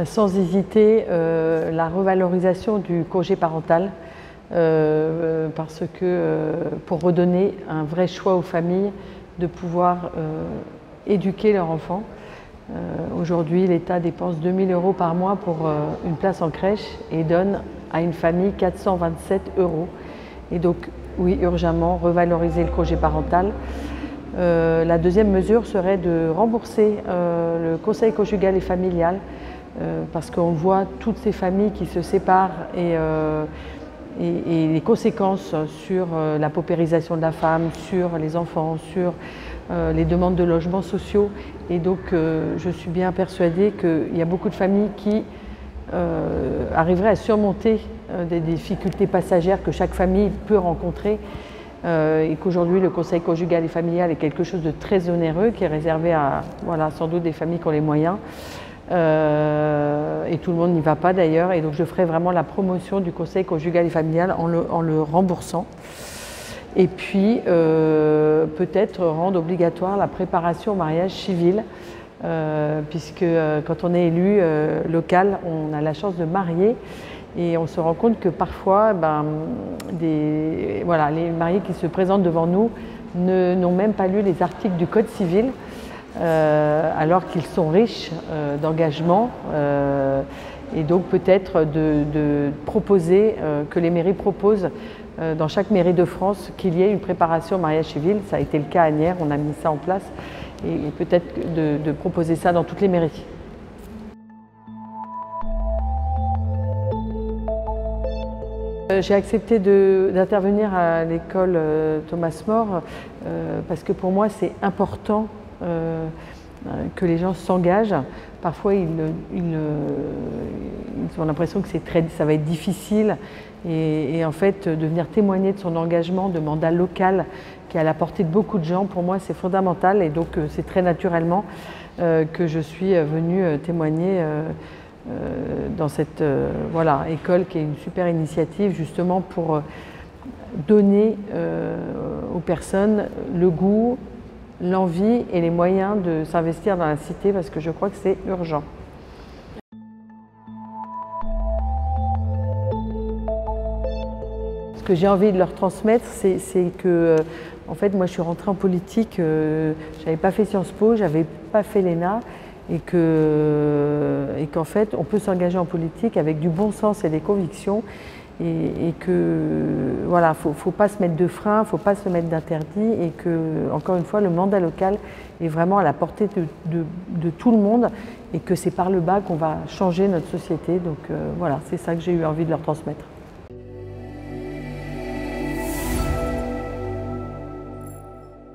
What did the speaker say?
Sans hésiter, la revalorisation du congé parental, parce que pour redonner un vrai choix aux familles de pouvoir éduquer leurs enfants. Aujourd'hui, l'État dépense 2 000 € par mois pour une place en crèche et donne à une famille 427 €. Et donc, oui, urgemment, revaloriser le congé parental. La deuxième mesure serait de rembourser le conseil conjugal et familial, parce qu'on voit toutes ces familles qui se séparent et les conséquences sur la paupérisation de la femme, sur les enfants, sur les demandes de logements sociaux. Et donc je suis bien persuadée qu'il y a beaucoup de familles qui arriveraient à surmonter des difficultés passagères que chaque famille peut rencontrer, et qu'aujourd'hui le conseil conjugal et familial est quelque chose de très onéreux qui est réservé à sans doute des familles qui ont les moyens. Et tout le monde n'y va pas d'ailleurs, et donc je ferai vraiment la promotion du conseil conjugal et familial en le remboursant. Et puis peut-être rendre obligatoire la préparation au mariage civil, puisque quand on est élu local, on a la chance de marier et on se rend compte que parfois les mariés qui se présentent devant nous n'ont même pas lu les articles du Code civil, alors qu'ils sont riches d'engagement, et donc peut-être de proposer, que les mairies proposent dans chaque mairie de France qu'il y ait une préparation au mariage civil. Ça a été le cas à Asnières, on a mis ça en place, et peut-être de proposer ça dans toutes les mairies. J'ai accepté d'intervenir à l'école Thomas More parce que pour moi c'est important que les gens s'engagent. Parfois ils ont l'impression que ça va être difficile, et en fait de venir témoigner de son engagement de mandat local qui est à la portée de beaucoup de gens, pour moi c'est fondamental, et donc c'est très naturellement que je suis venue témoigner dans cette école qui est une super initiative justement pour donner aux personnes le goût, l'envie et les moyens de s'investir dans la cité, parce que je crois que c'est urgent. Ce que j'ai envie de leur transmettre, c'est que, en fait, moi je suis rentrée en politique, je n'avais pas fait Sciences Po, je n'avais pas fait l'ENA, et qu'en fait on peut s'engager en politique avec du bon sens et des convictions, et que faut pas se mettre de frein, faut pas se mettre d'interdit, et que, encore une fois, le mandat local est vraiment à la portée de tout le monde, et que c'est par le bas qu'on va changer notre société. Donc c'est ça que j'ai eu envie de leur transmettre.